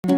Good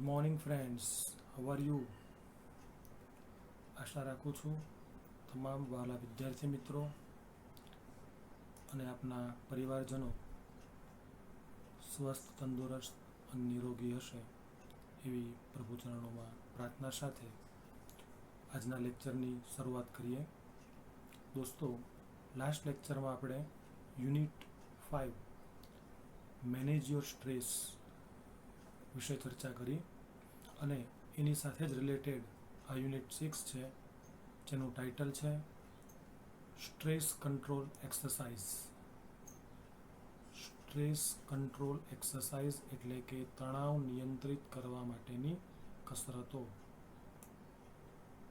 morning friends, how are you? આશા રાખું છું તમામ વહાલા વિદ્યાર્થી મિત્રો અને આપના પરિવારજનો સ્વસ્થ, તંદુરસ્ત અને નિરોગી હશે એવી પ્રભુચરણોમાં પ્રાર્થના સાથે આજના લેક્ચરની શરૂઆત કરીએ. દોસ્તો, લાસ્ટ લેક્ચરમાં આપણે યુનિટ 5 મેનેજ યોર સ્ટ્રેસ વિશે ચર્ચા કરી અને એની સાથે જ રિલેટેડ આ યુનિટ 6 છે, જેનું ટાઇટલ છે stress control exercise. Stress control exercise એટલે કે તણાવ નિયંત્રિત કરવા માટેની કસરતો.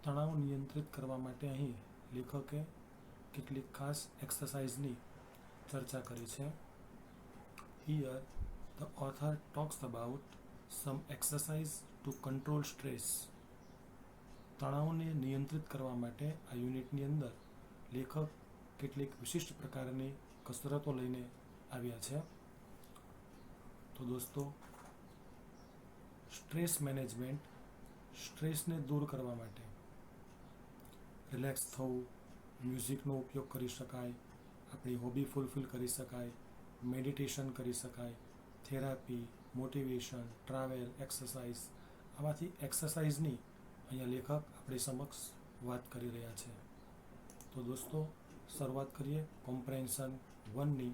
તણાવ નિયંત્રિત કરવા માટે અહીં લેખકે કેટલીક ખાસ એક્સરસાઇઝની ચર્ચા કરી છે. Here the author talks about some exercise to control stress. તણાવને નિયંત્રિત કરવા માટે આ યુનિટની અંદર લેખક કેટલીક વિશિષ્ટ પ્રકારની કસરતો લઈને આવ્યા છે. તો દોસ્તો, સ્ટ્રેસ મેનેજમેન્ટ, સ્ટ્રેસને દૂર કરવા માટે રિલેક્સ થવું, મ્યુઝિકનો ઉપયોગ કરી શકાય, આપણી હોબી ફૂલફિલ કરી શકાય, મેડિટેશન કરી શકાય, થેરાપી, મોટિવેશન, ટ્રાવેલ, એક્સરસાઇઝ, આમાંથી એક્સરસાઇઝની અહીંયા લેખક આપણી સમક્ષ વાત કરી રહ્યા છે. તો દોસ્તો, શરૂઆત કરીએ કોમ્પ્રેન્શન 1ની,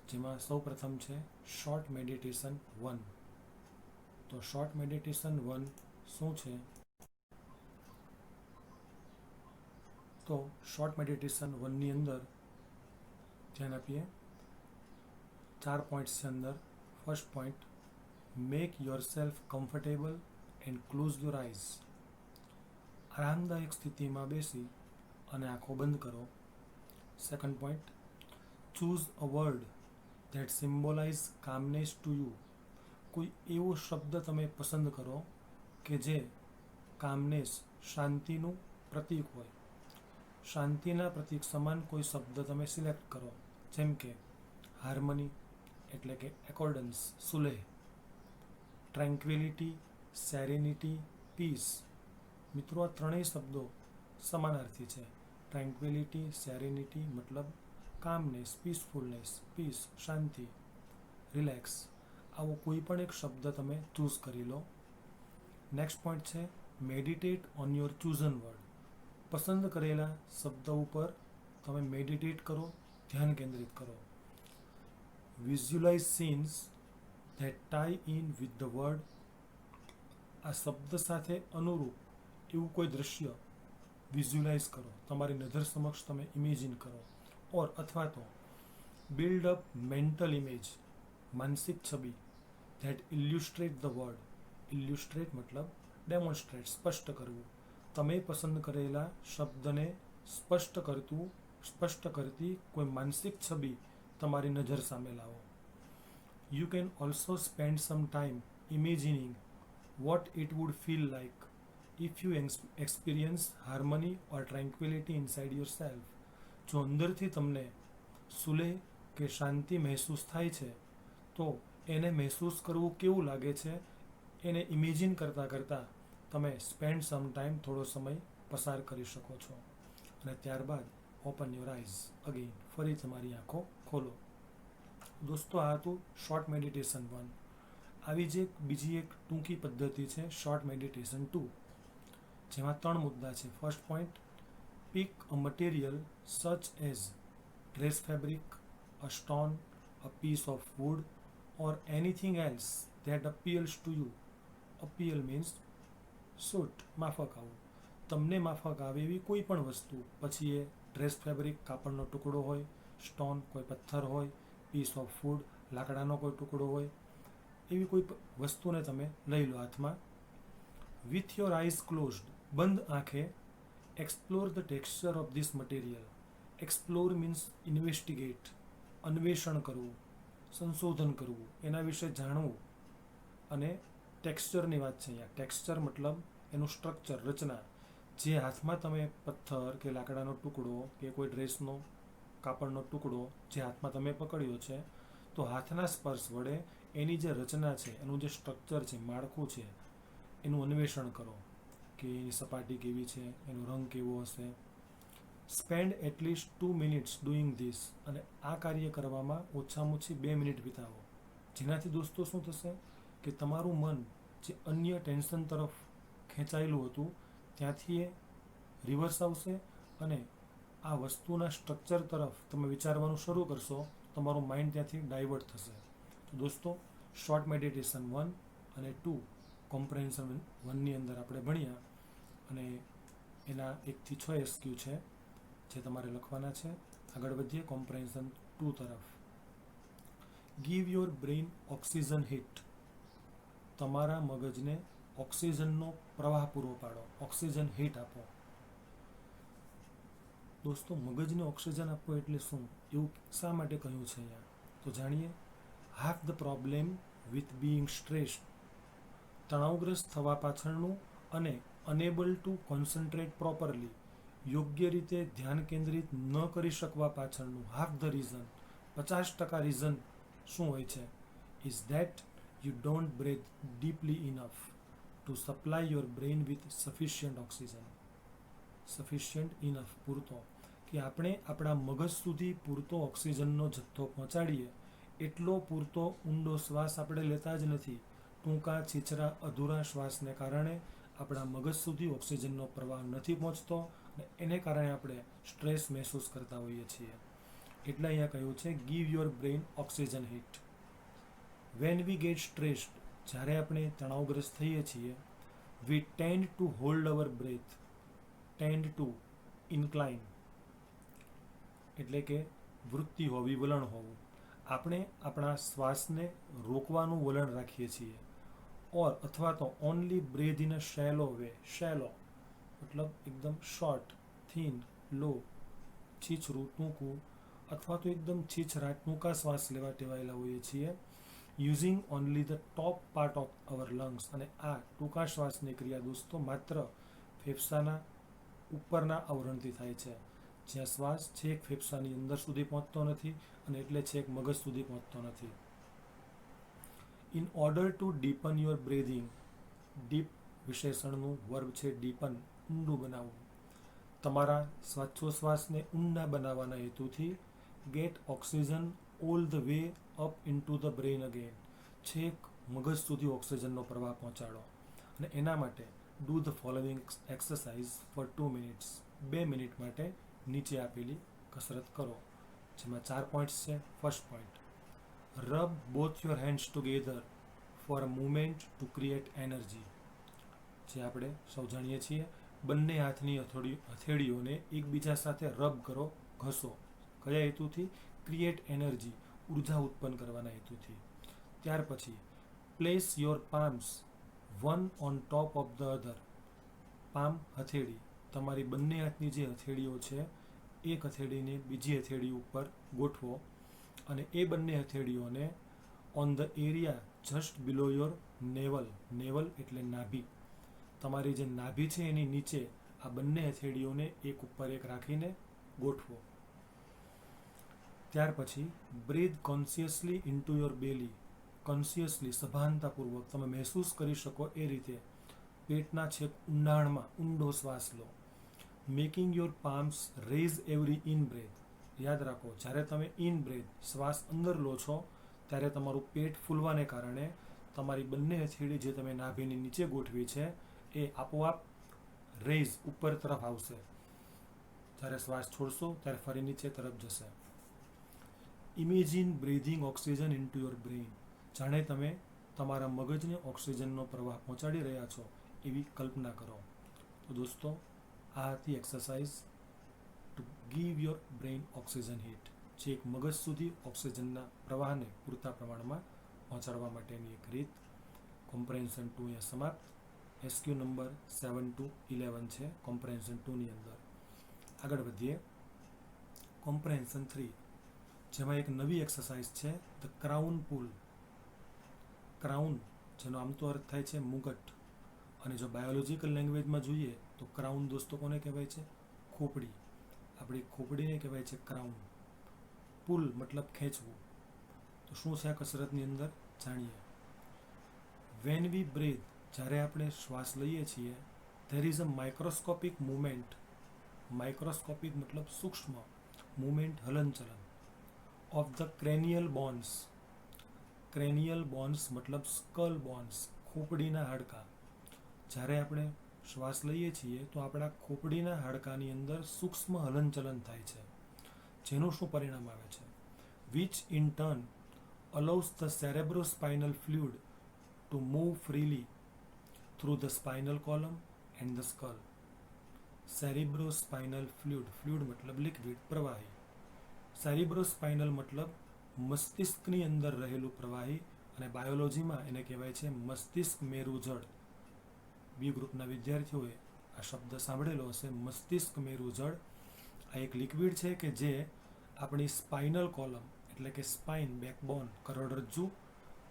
જેમાં સૌ પ્રથમ છે શોર્ટ મેડિટેશન 1. તો શોર્ટ મેડિટેશન 1 શું છે? તો શોર્ટ મેડિટેશન 1ની અંદર ધ્યાન આપીએ, 4 પોઈન્ટ્સ છે અંદર. First point, make yourself comfortable and close your eyes. આરામદાયક સ્થિતિમાં બેસી અને આંખો બંધ કરો. Second point, choose a word that symbolise calmness to you. કોઈ એવો શબ્દ તમે પસંદ કરો કે જે કામનેસ, શાંતિનું પ્રતીક હોય. શાંતિના પ્રતીક સમાન કોઈ શબ્દ તમે સિલેક્ટ કરો, જેમ કે હાર્મની એટલે કે એકોર્ડન્સ, સુલેહ, ટ્રેન્ક્વિલિટી, સેરેનિટી, પીસ. મિત્રો, આ ત્રણેય શબ્દો સમાનાર્થી છે. ટ્રેન્ક્વિલિટી, સેરેનિટી મતલબ કામનેસ, પીસફુલનેસ, પીસ, શાંતિ, રિલેક્સ. આવો કોઈ પણ એક શબ્દ તમે ચૂઝ કરી લો. નેક્સ્ટ પોઈન્ટ છે મેડિટેટ ઓન યોર ચૂઝન વર્ડ. પસંદ કરેલા શબ્દ ઉપર તમે મેડિટેટ કરો, ધ્યાન કેન્દ્રિત કરો. Visualise scenes that tie in with the word. આ શબ્દ સાથે અનુરૂપ એવું કોઈ દ્રશ્ય વિઝ્યુલાઇઝ કરો, તમારી નજર સમક્ષ તમે ઇમેજિન કરો. ઓર અથવા તો બિલ્ડ અપ મેન્ટલ ઇમેજ, માનસિક છબી, ધેટ ઇલ્યુસ્ટ્રેટ ધ વર્ડ. ઇલ્યુસ્ટ્રેટ મતલબ ડેમોન્સ્ટ્રેટ, સ્પષ્ટ કરવું. તમે પસંદ કરેલા શબ્દને સ્પષ્ટ કરતી કોઈ માનસિક છબી તમારી નજર સામે લાવો. You can also spend some time imagining what it would feel like if you experience harmony or tranquility inside yourself. જો અંદરથી તમને સુલેહ કે શાંતિ મહેસૂસ થાય છે, તો એને મહેસૂસ કરવું કેવું લાગે છે એને ઇમેજિન કરતાં તમે સ્પેન્ડ સમ ટાઈમ, થોડો સમય પસાર કરી શકો છો. અને ત્યારબાદ ઓપન યોર આઈઝ અગેન, ફરી તમારી આંખો ખોલો. દોસ્તો, આ હતું શોર્ટ મેડિટેશન 1. આવી જ બીજી એક ટૂંકી પદ્ધતિ છે શોર્ટ મેડિટેશન 2, જેમાં 3 મુદ્દા છે. First point, pick a material such as dress fabric, a stone, a piece of wood, or anything else that appeals to you. Appeal means suit, માફક આવું. તમને માફક આવે એવી કોઈ પણ વસ્તુ, પછી એ ડ્રેસ ફેબ્રિક, કાપડનો ટુકડો હોય, સ્ટોન કોઈ પથ્થર હોય, પીસ ઓફ ફૂડ લાકડાનો કોઈ ટુકડો હોય, એવી કોઈ વસ્તુને તમે લઈ લો હાથમાં. વિથ યોર આઈઝ ક્લોઝડ, બંધ આંખે explore the texture of this material. Explore means investigate, અન્વેષણ કરવું, સંશોધન કરવું, એના વિશે જાણવું. અને ટેક્સચરની વાત છે અહીંયા. ટેક્સચર મતલબ એનું સ્ટ્રક્ચર, રચના. જે હાથમાં તમે પથ્થર કે લાકડાનો ટુકડો કે કોઈ ડ્રેસનો કાપડનો ટુકડો જે હાથમાં તમે પકડ્યો છે, તો હાથના સ્પર્શ વડે એની જે રચના છે, એનું જે સ્ટ્રક્ચર છે, માળખું છે, એનું અન્વેષણ કરો કે એની સપાટી કેવી છે, એનો રંગ કેવો હશે. Spend at least 2 minutes doing this. અને આ કાર્ય કરવામાં ઓછામાં ઓછી 2 મિનિટ વિતાવો. જેનાથી દોસ્તો શું થશે કે તમારું મન જે અન્ય ટેન્શન તરફ ખેંચાયેલું હતું ત્યાંથી એ રિવર્સ આવશે અને આ વસ્તુના સ્ટ્રક્ચર તરફ તમે વિચારવાનું શરૂ કરશો. તમારું માઇન્ડ ત્યાંથી ડાયવર્ટ થશે. તો દોસ્તો, શોર્ટ મેડિટેશન 1 અને 2 કોમ્પ્રેહેન્શન 1ની અંદર આપણે ભણ્યા અને એના 1 થી 6 એસક્યુ છે જે તમારે લખવાના છે. આગળ વધીએ કોમ્પ્રેહેન્શન 2 તરફ. Give your brain oxygen hit. તમારા મગજને ઓક્સિજનનો પ્રવાહ પૂરો પાડો, ઓક્સિજન હિટ આપો. દોસ્તો, મગજને ઓક્સિજન આપવો એટલે શું, એવું શા માટે કહ્યું છે અહીંયા, તો જાણીએ. Half the problem with being stressed. તણાવગ્રસ્ત થવા પાછળનું અને અનેબલ ટુ કોન્સન્ટ્રેટ પ્રોપરલી, યોગ્ય રીતે ધ્યાન કેન્દ્રિત ન કરી શકવા પાછળનું હાફ ધ રીઝન, 50% રીઝન શું હોય છે, is that you don't breathe deeply enough to supply your brain with sufficient oxygen. Sufficient enough, પૂરતો, કે આપણે આપણા મગજ સુધી પૂરતો ઓક્સિજનનો જથ્થો પહોંચાડીએ એટલો પૂરતો ઊંડો શ્વાસ આપણે લેતા જ નથી. ટૂંકા, છીછરા, અધૂરા શ્વાસને કારણે આપણા મગજ સુધી ઓક્સિજનનો પ્રવાહ નથી પહોંચતો અને એને કારણે આપણે સ્ટ્રેસ મહેસૂસ કરતા હોઈએ છીએ. એટલે અહીંયા કહ્યું છે give your brain oxygen hit. When we get stressed, જ્યારે આપણે તણાવગ્રસ્ત થઈએ છીએ, we tend to hold our breath. Tend to, incline એટલે કે વૃત્તિ હોવી, વલણ હોવું. આપણે આપણા શ્વાસને રોકવાનું વલણ રાખીએ છીએ. ઓર અથવા તો only breathe in a shallow way. Shallow મતલબ એકદમ શોર્ટ, થીન, લો, છીછરું, ટૂંકું, અથવા તો એકદમ છીછરા, ટૂંકા શ્વાસ લેવા ટેવાયેલા હોઈએ છીએ. Using only the top part of our lungs. અને આ ટૂંકા શ્વાસની ક્રિયા દોસ્તો માત્ર ફેફસાના ઉપરના આવરણથી થાય છે, જ્યાં શ્વાસ છેક ફેફસાની અંદર સુધી પહોંચતો નથી અને એટલે છેક મગજ સુધી પહોંચતો નથી. In order to deepen your breathing. Deep વિશેષણનું વર્બ છે ડીપન, ઊંડું બનાવવું. તમારા શ્વાસોશ્વાસને ઊંડા બનાવવાના હેતુથી get oxygen all the way up into the brain again. છેક મગજ સુધી ઓક્સિજનનો પ્રવાહ પહોંચાડો. અને એના માટે do the following exercise for 2 minutes. 2 minute માટે નીચે આપેલી કસરત કરો, જેમાં 4 પોઈન્ટ્સ છે. First point, rub both your hands together for a moment to create energy. જે આપણે સૌ જાણીએ છીએ, બંને હાથની હથેળીઓને એકબીજા સાથે રબ કરો, ઘસો. કયા હેતુથી? ક્રિએટ એનર્જી, ઉર્જા ઉત્પન્ન કરવાના હેતુથી. ત્યાર પછી place your palms one on top of the other. Palm હથેળી, તમારી બંને હાથની જે હથેળીઓ છે એક હથેળીને બીજી હથેળી ઉપર ગોઠવો અને એ બંને હથેળીઓને on the area just below your navel. Navel એટલે નાભી. તમારી જે નાભી છે એની નીચે આ બંને હથેળીઓને એક ઉપર એક રાખીને ગોઠવો. ત્યાર પછી breathe consciously into your belly. Consciously, સભાનતાપૂર્વક તમે મહેસૂસ કરી શકો એ રીતે પેટના છેક ઊંડાણમાં ઊંડો શ્વાસ લો. Making your palms raise every in breath. યાદ રાખો, જ્યારે તમે ઇન બ્રેથ શ્વાસ અંદર લો છો ત્યારે તમારું પેટ ફૂલવાને કારણે તમારી બંને હથેળી જે તમે નાભીની નીચે ગોઠવી છે એ આપોઆપ રેઝ, ઉપર તરફ આવશે. જ્યારે શ્વાસ છોડશો ત્યારે ફરી નીચે તરફ જશે. Imagine breathing oxygen into your brain. જાણે તમે તમારા મગજને ઓક્સિજનનો પ્રવાહ પહોંચાડી રહ્યા છો એવી કલ્પના કરો. તો દોસ્તો, આ હતી exercise to give your brain oxygen hit, જે એક મગજ સુધી ઓક્સિજનના પ્રવાહને પૂરતા પ્રમાણમાં પહોંચાડવા માટેની એક રીત. કોમ્પ્રેન્શન 2 અહીંયા સમાપ્ત. એસક્યુ નંબર 7 to 11 છે કોમ્પ્રેન્શન 2ની અંદર. આગળ વધીએ. કોમ્પ્રેન્શન 3, જેમાં એક નવી એક્સરસાઇઝ છે ધ ક્રાઉન પુલ. ક્રાઉન, જેનો આમ તો અર્થ થાય છે મુગટ, અને જો બાયોલોજીકલ લેંગ્વેજમાં જોઈએ તો ક્રાઉન દોસ્તો કોને કહેવાય છે? ખોપડી. આપણી ખોપડીને કહેવાય છે ક્રાઉન. પુલ મતલબ ખેંચવું. તો શું છે આ કસરતની અંદર? જાણીએ. વેન વી બ્રીથ, જ્યારે આપણે શ્વાસ લઈએ છીએ, there is a microscopic movement. Microscopic મતલબ સૂક્ષ્મ મુવમેન્ટ, હલનચલન ઓફ ધ ક્રેનિયલ બોન્સ. ક્રેનિયલ બોન્સ મતલબ સ્કલ બોન્સ, ખોપડીના હાડકાં. જ્યારે આપણે શ્વાસ લઈએ છીએ તો આપણા ખોપડીના હાડકાની અંદર સૂક્ષ્મ હલનચલન થાય છે, જેનું શું પરિણામ આવે છે? Which in turn allows the cerebrospinal fluid to move freely through the spinal column and the skull. Cerebrospinal fluid, fluid મતલબ લિક્વિડ, પ્રવાહી. સેરિબ્રોસ્પાઇનલ મતલબ મસ્તિષ્કની અંદર રહેલું પ્રવાહી, અને બાયોલોજીમાં એને કહેવાય છે મસ્તિષ્ક મેરુજળ. બી ગ્રુપના વિદ્યાર્થીઓએ આ શબ્દ સાંભળેલો હશે, મસ્તિષ્ક મેરુજળ. આ એક લિક્વિડ છે કે જે આપણી સ્પાઇનલ કોલમ એટલે કે સ્પાઇન, બેકબોન, કરોડરજ્જુ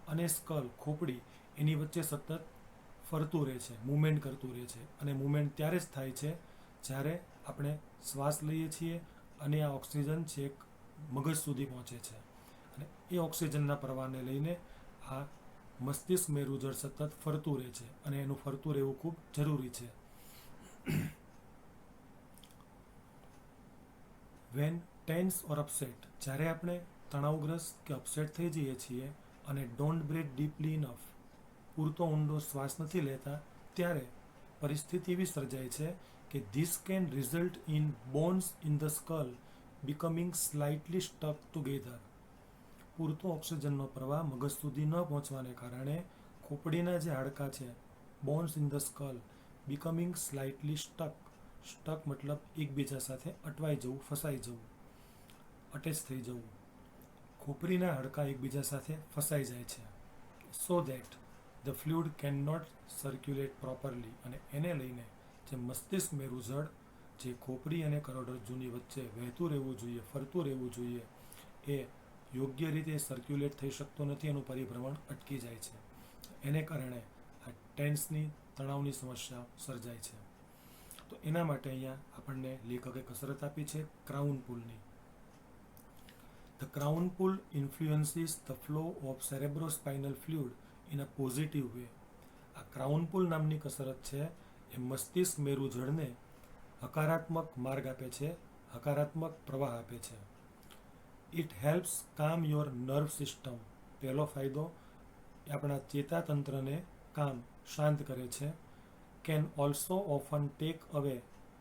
અને સ્કલ, ખોપડી, એની વચ્ચે સતત ફરતું રહે છે, મૂવમેન્ટ કરતું રહે છે. અને મૂવમેન્ટ ત્યારે જ થાય છે જ્યારે આપણે શ્વાસ લઈએ છીએ અને આ ઓક્સિજન છેક મગજ સુધી પહોંચે છે, અને એ ઓક્સિજનના પ્રવાહને લઈને આ મસ્તિષ્ક મેરુજળ સતત ફરતું રહે છે, અને એનું ફરતું રહેવું ખૂબ જરૂરી છે. વેન ટેન્સ ઓર અપસેટ, જ્યારે આપણે તણાવગ્રસ્ત કે અપસેટ થઈ જઈએ છીએ અને ડોન્ટ બ્રીથ ડીપલી ઇનફ, પૂરતો ઊંડો શ્વાસ નથી લેતા, ત્યારે પરિસ્થિતિ એવી સર્જાય છે કે this can result in bones in the skull becoming slightly stuck together. પૂરતો ઓક્સિજનનો પ્રવાહ મગજ સુધી ન પહોંચવાને કારણે ખોપડીના જે હાડકાં છે, bones in the skull becoming slightly stuck. Stuck મતલબ એકબીજા સાથે અટવાઈ જવું, ફસાઈ જવું, અટેચ થઈ જવું. ખોપરીના હાડકાં એકબીજા સાથે ફસાઈ જાય છે. So that the fluid can not circulate properly, અને એને લઈને જે મસ્તિષ્ક મેરુજળ જે ખોપરી અને કરોડરજ્જુની વચ્ચે વહેતું રહેવું જોઈએ, ફરતું રહેવું જોઈએ, એ યોગ્ય રીતે સર્ક્યુલેટ થઈ શકતો નથી, એનું પરિભ્રમણ અટકી જાય છે. એને કારણે આ ટેન્સની, તણાવની સમસ્યા સર્જાય છે. તો એના માટે અહીંયા આપણને લેખકે કસરત આપી છે ક્રાઉન પુલની. The crown pull influences the flow of cerebrospinal fluid in a positive way. આ ક્રાઉન પુલ નામની કસરત છે એ મસ્તિષ્ક મેરુજળને હકારાત્મક માર્ગ આપે છે, હકારાત્મક પ્રવાહ આપે છે. ઇટ હેલ્પ્સ કામ યોર નર્વ સિસ્ટમ. પહેલો ફાયદો, એ આપણા ચેતાતંત્રને શાંત કરે છે. કેન ઓલ્સો ઓફન ટેક અવે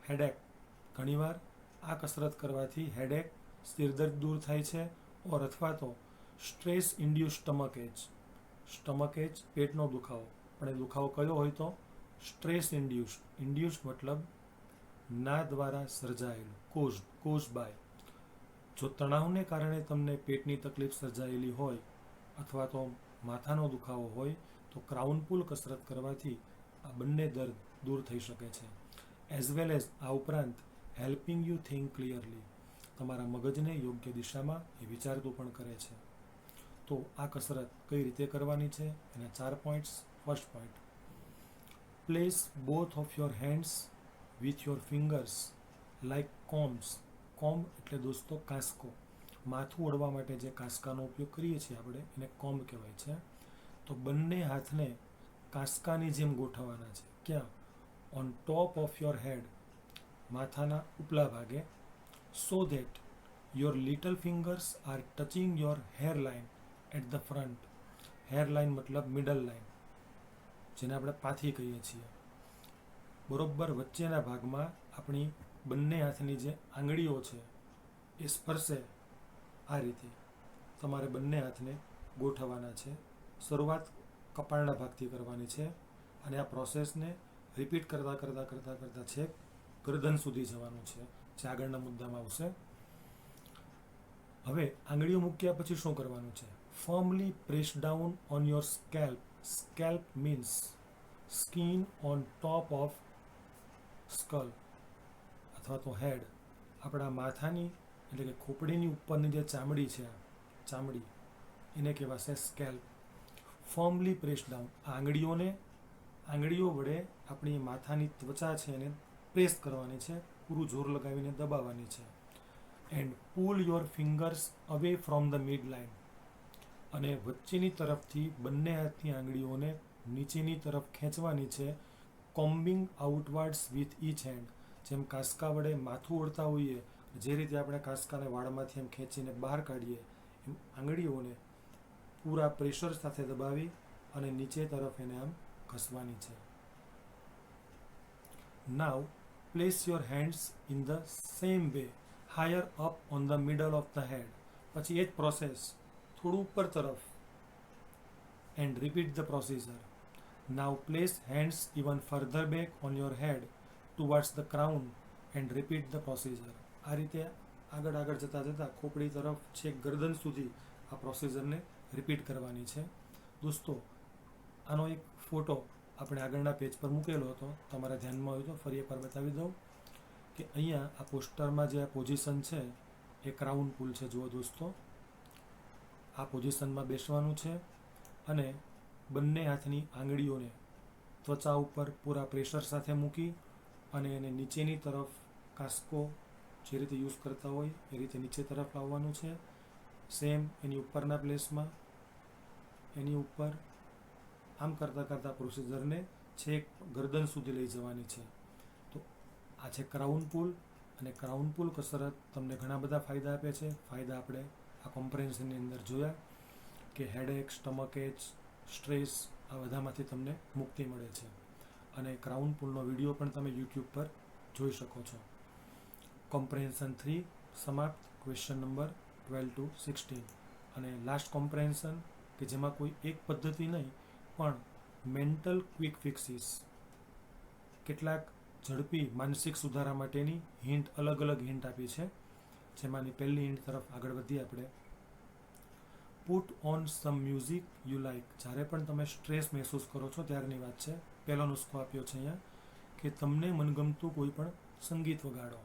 હેડેક. ઘણીવાર આ કસરત કરવાથી હેડેક, સ્થિરદર્દ દૂર થાય છે. ઓર અથવા તો stress induce stomach ache. Stomach ache પેટનો દુખાવો, પણ એ દુખાવો કયો હોય તો સ્ટ્રેસ ઇન્ડ્યુસ. ઇન્ડ્યુસ મતલબ ના દ્વારા સર્જાયેલું, કોઝ બાય. જો તણાવને કારણે તમને પેટની તકલીફ સર્જાયેલી હોય અથવા તો માથાનો દુખાવો હોય તો ક્રાઉન પુલ કસરત કરવાથી આ બંને દર્દ દૂર થઈ શકે છે. એઝ વેલ એઝ આ ઉપરાંત હેલ્પિંગ યુ થિંક ક્લિયરલી. તમારા મગજને યોગ્ય દિશામાં એ વિચારતું પણ કરે છે. તો આ કસરત કઈ રીતે કરવાની છે એના 4 points. First point, place both of your hands with your fingers like combs. Comb એટલે દોસ્તો કાંસકો. માથું ઓળવા માટે જે કાંસકાનો ઉપયોગ કરીએ છીએ આપણે, એને કોમ્બ કહેવાય છે. તો બંને હાથને કાંસકાની જેમ ગોઠવવાના છે. ક્યાં? On top of your head, માથાના ઉપલા ભાગે. So that your little fingers are touching your hair line at the front. Hair line મતલબ મિડલ લાઇન, જેને આપણે પાથી કહીએ છીએ. બરોબર વચ્ચેના ભાગમાં આપણી બંને હાથની જે આંગળીઓ છે એ સ્પર્શે, આ રીતે. તમારે બંને હાથને ગોઠવવાના છે. શરૂઆત કપાળના ભાગથી કરવાની છે અને આ પ્રોસેસને રિપીટ કરતાં છેક ગરદન સુધી જવાનું છે, જે આગળના મુદ્દામાં આવશે. હવે આંગળીઓ મૂક્યા પછી શું કરવાનું છે? ફર્મલી press down on your scalp. Scalp means skin on top of skull અથવા તો હેડ. આપણા માથાની એટલે કે ખોપડીની ઉપરની જે ચામડી છે, ચામડી એને કહેવાશે સ્કેલ્પ. ફર્મલી press down. આંગળીઓ વડે આપણી માથાની ત્વચા છે એને પ્રેસ કરવાની છે, પૂરું જોર લગાવીને દબાવવાની છે. And pull your fingers away from the mid line. અને વચ્ચેની તરફથી બંને હાથની આંગળીઓને નીચેની તરફ ખેંચવાની છે. Combing outwards with each hand. જેમ કાંસકા વડે માથું ઓળતા હોઈએ, જે રીતે આપણે કાંસકાને વાળમાંથી એમ ખેંચીને બહાર કાઢીએ, એમ આંગળીઓને પૂરા પ્રેશર સાથે દબાવી અને નીચે તરફ એને આમ ઘસવાની છે. Now place your hands in the same way higher up on the middle of the head. પછી એ જ પ્રોસેસ થોડું ઉપર તરફ. And repeat the procedure. Now place hands even further back on your head towards the crown and repeat the procedure. આ રીતે આગળ જતાં ખોપડી તરફ છેક ગરદન સુધી આ પ્રોસીજરને રિપીટ કરવાની છે. દોસ્તો, આનો એક ફોટો આપણે આગળના પેજ પર મૂકેલો હતો, તમારા ધ્યાનમાં હોય તો ફરી એકવાર બતાવી દઉં કે અહીંયા આ પોસ્ટરમાં જે આ પોઝિશન છે એ ક્રાઉન પુલ છે. જુઓ દોસ્તો, આ પોઝિશનમાં બેસવાનું છે અને બંને હાથની આંગળીઓને ત્વચા ઉપર પૂરા પ્રેશર સાથે મૂકી અને એને નીચેની તરફ કાંસકો જે રીતે યુઝ કરતા હોય એ રીતે નીચે તરફ લાવવાનું છે. સેમ એની ઉપરના પ્લેસમાં, એની ઉપર આમ કરતાં પ્રોસીજરને છેક ગરદન સુધી લઈ જવાની છે. તો આ છે ક્રાઉન પુલ. અને ક્રાઉન પુલ કસરત તમને ઘણા બધા ફાયદા આપે છે. ફાયદા આપણે આ કોમ્પ્રેહેન્શનની અંદર જોયા કે હેડેક, સ્ટમક એચ, સ્ટ્રેસ, આ બધામાંથી તમને મુક્તિ મળે છે. અને ક્રાઉન પુલનો વિડીયો પણ તમે યુટ્યુબ પર જોઈ શકો છો. કોમ્પ્રેહેન્શન 3 સમાપ્ત. Question number 12 to 16. અને લાસ્ટ કોમ્પ્રેહેન્શન કે જેમાં કોઈ એક પદ્ધતિ નહીં પણ મેન્ટલ ક્વિક ફિક્સીસ, કેટલાક ઝડપી માનસિક સુધારા માટેની અલગ અલગ હિન્ટ આપી છે. જેમાંની પહેલી હિન્ટ તરફ આગળ વધીએ આપણે. Put on some music you like. જ્યારે પણ તમે સ્ટ્રેસ મહેસૂસ કરો છો ત્યારની વાત છે. પહેલો નુસ્ખો આપ્યો છે અહીંયા કે તમને મનગમતું કોઈ પણ સંગીત વગાડો.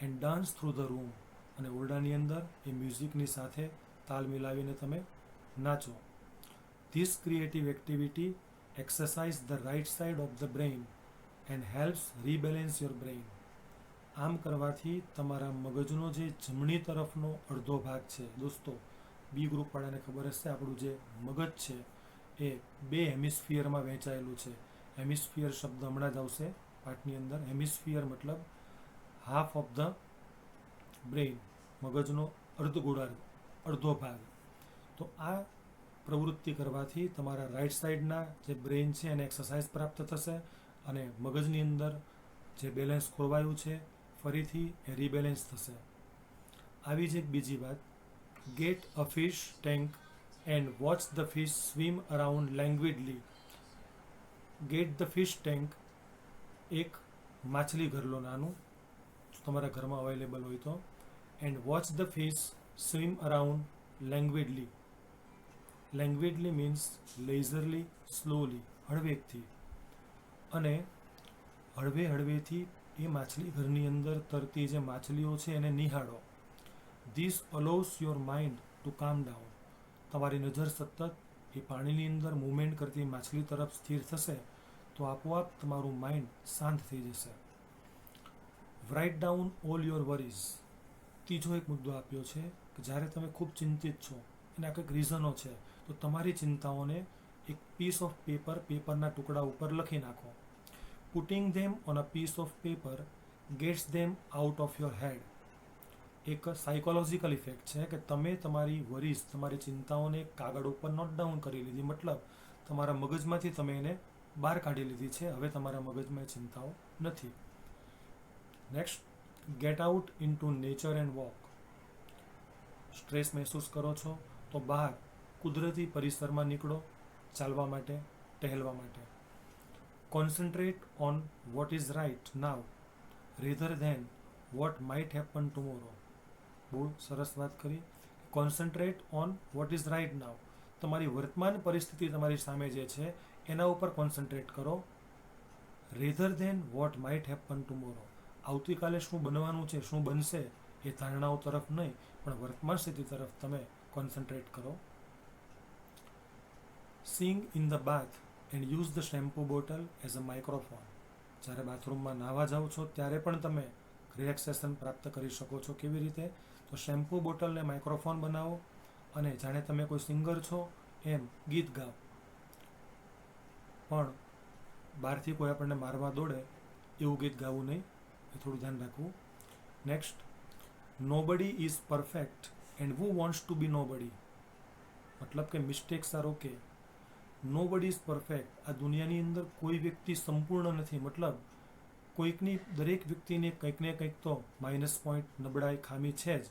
And dance through the room. અને ઓરડાની અંદર એ મ્યુઝિકની સાથે તાલ મિલાવીને તમે નાચો. This creative activity exercise the right side of the brain and helps rebalance your brain. આમ કરવાથી તમારા મગજનો જે જમણી તરફનો અડધો ભાગ છે, દોસ્તો બી ગ્રુપવાળાને ખબર હશે, આપણું જે મગજ છે એ 2 હેમિસ્ફિયરમાં વહેંચાયેલું છે. હેમિસ્ફિયર શબ્દ હમણાં જ આવશે પાઠની અંદર. હેમિસ્ફિયર મતલબ હાફ ઓફ ધ બ્રેઇન, મગજનો અર્ધગોળાર્ધ, અડધો ભાગ. તો આ પ્રવૃત્તિ કરવાથી તમારા રાઈટ સાઈડના જે બ્રેઇન છે એને એક્સરસાઇઝ પ્રાપ્ત થશે અને મગજની અંદર જે બેલેન્સ ખોરવાયું છે ફરીથી એ રીબેલેન્સ થશે. આવી જ એક બીજી વાત, get a fish tank and watch the fish swim around languidly. Get the fish tank, એક માછલી ઘર લો નાનું, તમારા ઘરમાં અવેલેબલ હોય તો. And watch the fish swim around languidly. Languidly means leisurely, slowly, હળવેકથી. અને હળવેથી એ માછલી ઘરની અંદર તરતી જે માછલીઓ છે એને નિહાળો. ધીસ અલાઉસ યોર માઇન્ડ ટુ કામ ડાઉન. તમારી નજર સતત એ પાણીની અંદર મૂવમેન્ટ કરતી માછલી તરફ સ્થિર થશે તો આપોઆપ તમારું માઇન્ડ શાંત થઈ જશે. Write down all your worries. ત્રીજો એક મુદ્દો આપ્યો છે કે જ્યારે તમે ખૂબ ચિંતિત છો, એના કંઈક રીઝનો છે, તો તમારી ચિંતાઓને એક પીસ ઓફ પેપરના ટુકડા ઉપર લખી નાખો. Putting them on a piece of paper gets them out of your head. એક સાયકોલોજીકલ ઇફેક્ટ છે કે તમે તમારી વરીઝ, તમારી ચિંતાઓને કાગળ ઉપર નોટ ડાઉન કરી લીધી, મતલબ તમારા મગજમાંથી તમે એને બહાર કાઢી લીધી છે. હવે તમારા મગજમાં એ ચિંતાઓ નથી. Next, get out into nature and walk. Stress મહેસૂસ કરો છો તો બહાર કુદરતી પરિસરમાં નીકળો, ચાલવા માટે, ટહેલવા માટે. Concentrate on what is right now rather than what might happen tomorrow. બહુ સરસ વાત કરી. Concentrate on what is right now. તમારી વર્તમાન પરિસ્થિતિ તમારી સામે જે છે એના ઉપર કોન્સન્ટ્રેટ કરો. Rather than what might happen tomorrow. આવતીકાલે શું બનવાનું છે, શું બનશે એ ધારણાઓ તરફ નહીં, પણ વર્તમાન સ્થિતિ તરફ તમે કોન્સન્ટ્રેટ કરો. Sing in the bath and use the shampoo bottle as a microphone. જ્યારે બાથરૂમમાં નાહવા જાઓ છો ત્યારે પણ તમે રિલેક્સેશન પ્રાપ્ત કરી શકો છો. કેવી રીતે? તો શેમ્પૂ બોટલને માઇક્રોફોન બનાવો અને જાણે તમે કોઈ સિંગર છો એમ ગીત ગાઓ. પણ બહારથી કોઈ આપણને મારવા દોડે એવું ગીત ગાવું નહીં, એ થોડું ધ્યાન રાખવું. Next, nobody is perfect and who wants to be nobody. મતલબ કે mistakes are okay. Nobody is perfect. આ દુનિયાની અંદર કોઈ વ્યક્તિ સંપૂર્ણ નથી. મતલબ કોઈકની, દરેક વ્યક્તિને કંઈક ને કંઈક તો માઇનસ પોઈન્ટ, નબળાઈ, ખામી છે જ,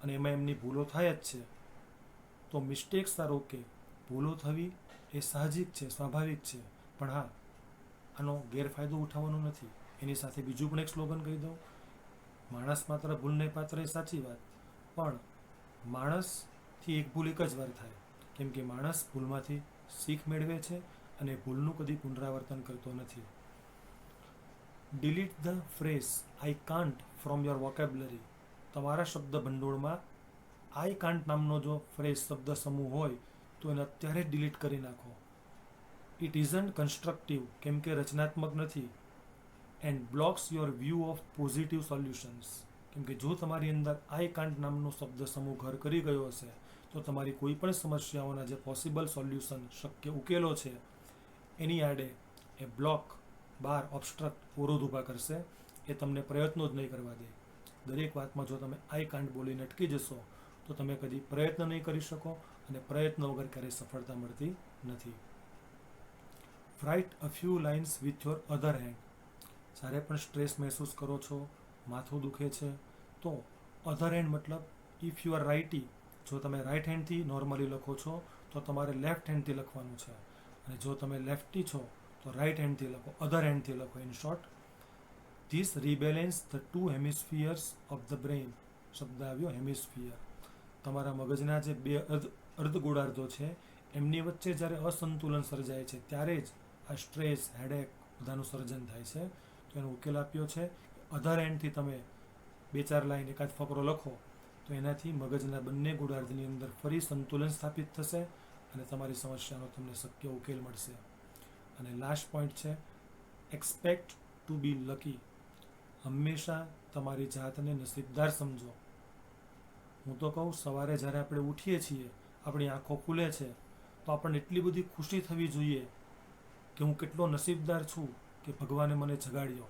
અને એમાં એમની ભૂલો થાય જ છે. તો મિસ્ટેક્સ આર ઓકે. ભૂલો થવી એ સાહજિક છે, સ્વાભાવિક છે. પણ હા, આનો ગેરફાયદો ઉઠાવવાનો નથી. એની સાથે બીજું પણ એક સ્લોગન કહી દઉં, માણસ માત્ર ભૂલને પાત્ર. એ સાચી વાત, પણ માણસથી એક ભૂલ એક જ વાર થાય, કેમ કે માણસ ભૂલમાંથી શીખ મેળવે છે અને ભૂલનું કદી પુનરાવર્તન કરતો નથી. Delete the phrase I can't from your vocabulary. તમારા શબ્દ ભંડોળમાં આઈ કાન્ટ નામનો જો ફ્રેઝ, શબ્દ સમૂહ હોય તો એને અત્યારે જ ડિલીટ કરી નાખો. ઇટ ઇઝન્ટ કન્સ્ટ્રક્ટિવ, કેમ કે રચનાત્મક નથી. And blocks your view of positive solutions. કેમ કે જો તમારી અંદર આઈ કાન્ટ નામનો શબ્દ સમૂહ ઘર કરી ગયો હશે તો તમારી કોઈ પણ સમસ્યાઓના જે પોસિબલ સોલ્યુશન, શક્ય ઉકેલો છે, એની આડે એ બ્લોક, બાર, ઓબસ્ટ્રક્ટ, અવરોધ ઊભા કરશે. એ તમને પ્રયત્નો જ નહીં કરવા દે. દરેક વાતમાં જો તમે આઈ કાન્ટ બોલીને અટકી જશો તો તમે કદી પ્રયત્ન નહીં કરી શકો, અને પ્રયત્ન વગર ક્યારેય સફળતા મળતી નથી. Write a few lines with your other hand. જ્યારે પણ સ્ટ્રેસ મહેસૂસ કરો છો, માથું દુખે છે, તો અધર હેન્ડ મતલબ ઇફ યુ આર રાઇટી, જો તમે રાઇટ હેન્ડથી નોર્મલી લખો છો તો તમારે લેફ્ટ હેન્ડથી લખવાનું છે, અને જો તમે લેફ્ટી છો તો રાઇટ હેન્ડથી લખો, અધર હેન્ડથી લખો. In short, this rebalance the two hemispheres of the brain. શબ્દ આવ્યો હેમિસ્ફિયર. તમારા મગજના જે બે અર્ધગોળાર્ધો છે એમની વચ્ચે જ્યારે અસંતુલન સર્જાય છે ત્યારે જ આ સ્ટ્રેસ, હેડેક બધાનું સર્જન થાય છે. તો એનો ઉકેલ આપ્યો છે. અધર હેન્ડથી તમે 2-4 લાઈન, એકાદ ફકરો લખો તો એનાથી મગજના બંને ગોળાર્ધની અંદર ફરી સંતુલન સ્થાપિત થશે અને તમારી સમસ્યાનો તમને શક્ય ઉકેલ મળશે. અને લાસ્ટ પોઈન્ટ છે, એક્સપેક્ટ ટુ બી લકી. હંમેશા તમારી જાતને નસીબદાર સમજો. હું તો કહું, સવારે જ્યારે આપણે ઉઠીએ છીએ, આપણી આંખો ખુલે છે, તો આપણને એટલી બધી ખુશી થવી જોઈએ કે હું કેટલો નસીબદાર છું કે ભગવાને મને જગાડ્યો,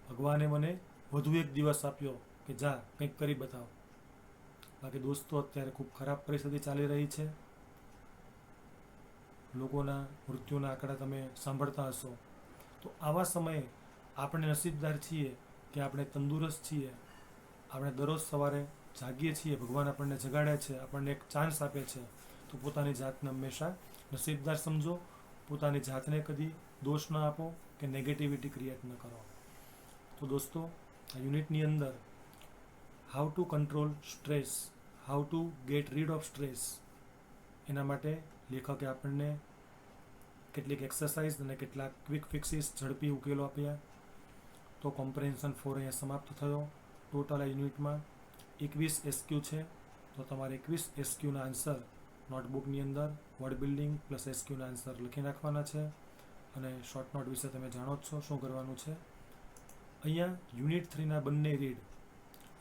ભગવાને મને વધુ એક દિવસ આપ્યો કે જા કંઈક કરી બતાવ. બાકી દોસ્તો, અત્યારે ખૂબ ખરાબ પરિસ્થિતિ ચાલી રહી છે. લોકોના મૃત્યુના આંકડા તમે સાંભળતા હશો. તો આવા સમયે આપણે નસીબદાર છીએ કે આપણે તંદુરસ્ત છીએ, આપણે દરરોજ સવારે જાગીએ છીએ, ભગવાન આપણને જગાડે છે, આપણને એક ચાન્સ આપે છે. તો પોતાની જાતને હંમેશા નસીબદાર સમજો. પોતાની જાતને કદી દોષ ન આપો કે નેગેટિવિટી ક્રિએટ ન કરો. તો દોસ્તો, આ યુનિટની અંદર how to control stress, how to gate read of stress, એના માટે લેખકે આપણને કેટલીક એક્સરસાઇઝ અને કેટલાક ક્વિક ફિક્સીસ, ઝડપી ઉકેલો આપ્યા. તો કોમ્પ્રિહેન્શન 4 અહીંયા સમાપ્ત થયો. ટોટલ આ યુનિટમાં 21 એસક્યુ છે. તો તમારે 21 એસક્યુના આન્સર નોટબુકની અંદર વર્ડ બિલ્ડિંગ પ્લસ એસક્યુના આન્સર લખી નાખવાના છે. અને શોર્ટ નોટ વિશે તમે જાણો જ છો શું કરવાનું છે. અહીંયા યુનિટ 3ના બંને રીડ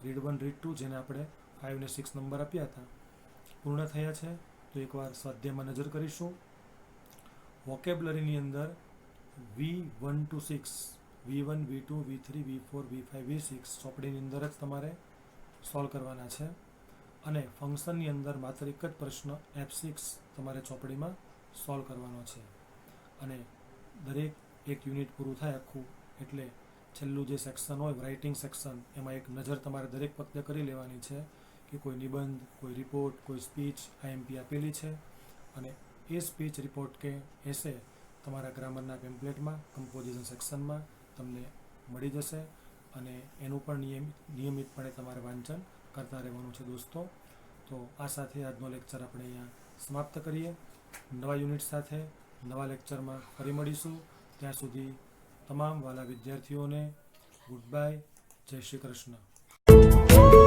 1, રીડ 2, જેને આપણે 5 અને 6 નંબર આપ્યા હતા, પૂર્ણ થયા છે. તો એકવાર સ્વાધ્યાયમાં નજર કરીશું. વોકેબ્યુલરીની અંદર V1 to 6, V1, V2, V3, V4, V5, V6 ચોપડીની અંદર જ તમારે સોલ્વ કરવાના છે. અને ફંક્શનની અંદર માત્ર એક જ પ્રશ્ન F6 તમારે ચોપડીમાં સોલ્વ કરવાનો છે. અને દરેક એક યુનિટ પૂરું થાય આખું એટલે છેલ્લું જે સેક્શન હોય, રાઇટિંગ સેક્શન, એમાં એક નજર તમારે દરેક વખતે કરી લેવાની છે કે કોઈ નિબંધ, કોઈ રિપોર્ટ, કોઈ સ્પીચ આઈએમપી આપેલી છે અને એ સ્પીચ, રિપોર્ટ કે એસે તમારા ગ્રામરના પેમ્પલેટમાં કમ્પોઝિશન સેક્શનમાં તમને મળી જશે અને એનું પણ નિયમિતપણે તમારે વાંચન કરતા રહેવાનું છે દોસ્તો. તો આ સાથે આજનો લેક્ચર આપણે અહીંયા સમાપ્ત કરીએ. નવા યુનિટ સાથે નવા લેક્ચરમાં ફરી મળીશું. ત્યાં સુધી તમામ વાલા વિદ્યાર્થીઓને ગુડ બાય, જય શ્રી કૃષ્ણ.